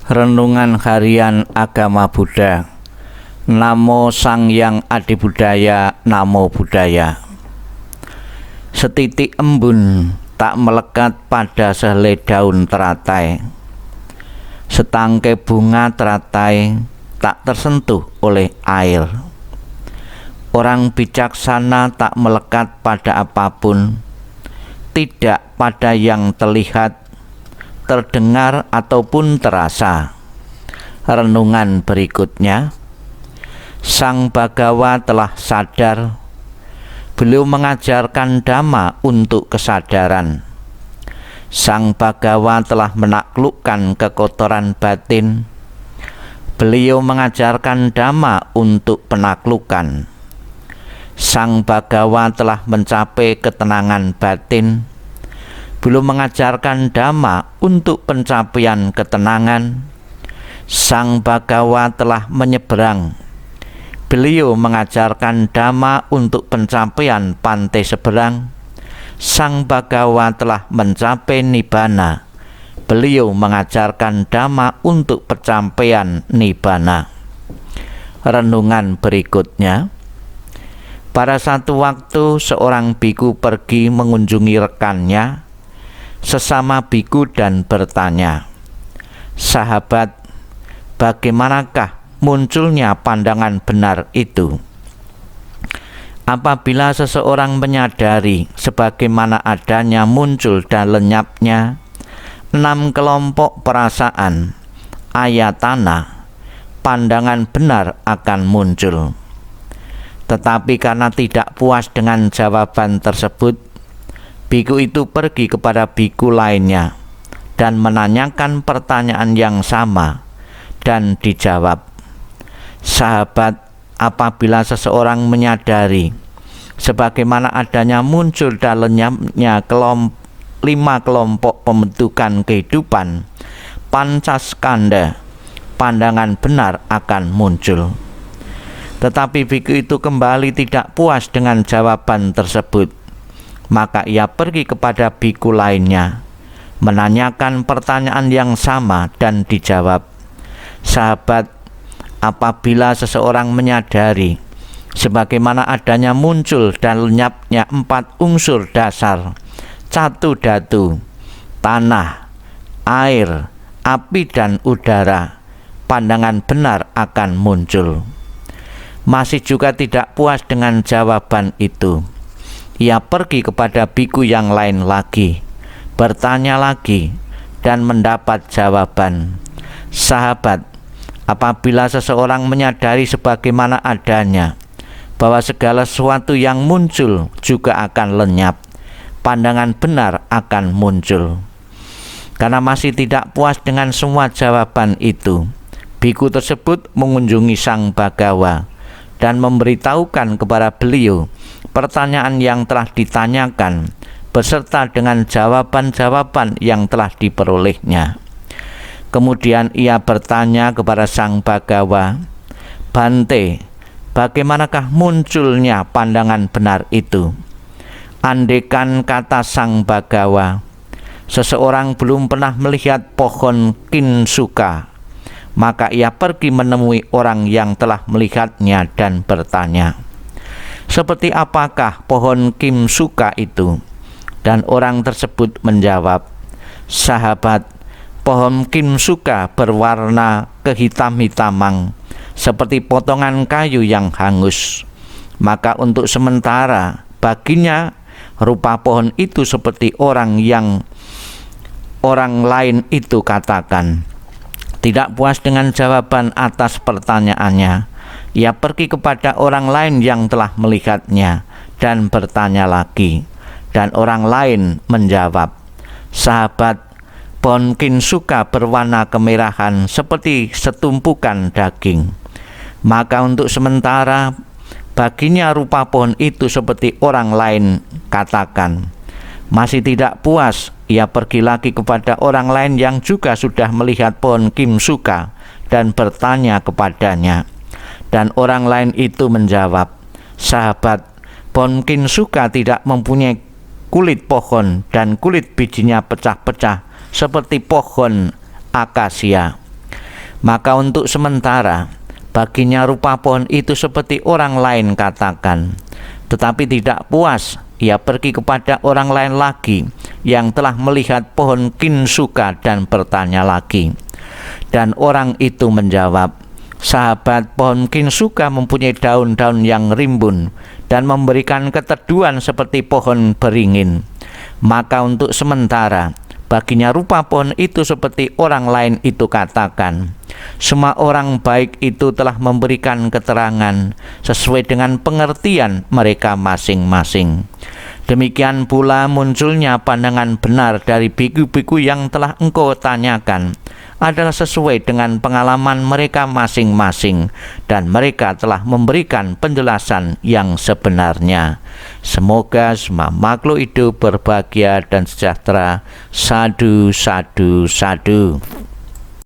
Renungan Harian Agama Buddha. Namo Sang Hyang Adibudaya, Namo Buddhaya. Setitik embun tak melekat pada sehelai daun teratai. Setangkai bunga teratai tak tersentuh oleh air. Orang bijaksana tak melekat pada apapun, tidak pada yang terlihat, terdengar ataupun terasa. Renungan berikutnya, Sang Bhagawa telah sadar. Beliau mengajarkan Dhamma untuk kesadaran. Sang Bhagawa telah menaklukkan kekotoran batin. Beliau mengajarkan Dhamma untuk penaklukan. Sang Bhagawa telah mencapai ketenangan batin. Beliau mengajarkan Dhamma untuk pencapaian ketenangan. Sang Bhagawa telah menyeberang. Beliau mengajarkan Dhamma untuk pencapaian pantai seberang. Sang Bhagawa telah mencapai Nibbana. Beliau mengajarkan Dhamma untuk pencapaian Nibbana. Renungan berikutnya. Pada satu waktu seorang biku pergi mengunjungi rekannya, sesama biku, dan bertanya, "Sahabat, bagaimanakah munculnya pandangan benar itu?" Apabila seseorang menyadari sebagaimana adanya muncul dan lenyapnya 6 kelompok perasaan, ayatana, pandangan benar akan muncul. Tetapi karena tidak puas dengan jawaban tersebut, biku itu pergi kepada biku lainnya dan menanyakan pertanyaan yang sama, dan dijawab, "Sahabat, apabila seseorang menyadari sebagaimana adanya muncul dan lenyapnya 5 kelompok pembentukan kehidupan, pancaskanda, pandangan benar akan muncul." Tetapi biku itu kembali tidak puas dengan jawaban tersebut. Maka ia pergi kepada biku lainnya, menanyakan pertanyaan yang sama, dan dijawab, "Sahabat, apabila seseorang menyadari sebagaimana adanya muncul dan lenyapnya 4 unsur dasar, catu dhatu, tanah, air, api, dan udara, pandangan benar akan muncul." Masih juga tidak puas dengan jawaban itu, ia pergi kepada biku yang lain lagi, bertanya lagi, dan mendapat jawaban, "Sahabat, apabila seseorang menyadari sebagaimana adanya bahwa segala sesuatu yang muncul juga akan lenyap, pandangan benar akan muncul." Karena masih tidak puas dengan semua jawaban itu, biku tersebut mengunjungi Sang Bhagawa dan memberitahukan kepada beliau pertanyaan yang telah ditanyakan beserta dengan jawaban-jawaban yang telah diperolehnya. Kemudian ia bertanya kepada Sang Bhagawa, "Bante, bagaimanakah munculnya pandangan benar itu?" Andaikan, kata Sang Bhagawa, seseorang belum pernah melihat pohon kinsuka, maka ia pergi menemui orang yang telah melihatnya dan bertanya, "Seperti apakah pohon kinsuka itu?" Dan orang tersebut menjawab, "Sahabat, pohon kinsuka berwarna kehitam-hitaman seperti potongan kayu yang hangus. Maka untuk sementara baginya rupa pohon itu seperti orang yang orang lain itu katakan." Tidak puas dengan jawaban atas pertanyaannya, ia pergi kepada orang lain yang telah melihatnya dan bertanya lagi. Dan orang lain menjawab, "Sahabat, pohon kinsuka berwarna kemerahan seperti setumpukan daging. Maka untuk sementara baginya rupa pohon itu seperti orang lain katakan." Masih tidak puas, ia pergi lagi kepada orang lain yang juga sudah melihat pohon kinsuka dan bertanya kepadanya. Dan orang lain itu menjawab, "Sahabat, pohon kinsuka tidak mempunyai kulit pohon dan kulit bijinya pecah-pecah seperti pohon akasia. Maka untuk sementara baginya rupa pohon itu seperti orang lain katakan. Tetapi tidak puas, ia pergi kepada orang lain lagi yang telah melihat pohon kinsuka dan bertanya lagi. Dan orang itu menjawab, sahabat, pohon kinsuka mempunyai daun-daun yang rimbun dan memberikan keteduhan seperti pohon beringin. Maka untuk sementara baginya rupa pohon itu seperti orang lain itu katakan. Semua orang baik itu telah memberikan keterangan sesuai dengan pengertian mereka masing-masing. Demikian pula munculnya pandangan benar dari biku-biku yang telah engkau tanyakan adalah sesuai dengan pengalaman mereka masing-masing, dan mereka telah memberikan penjelasan yang sebenarnya. Semoga semua makhluk hidup berbahagia dan sejahtera. Sadu, sadu, sadu.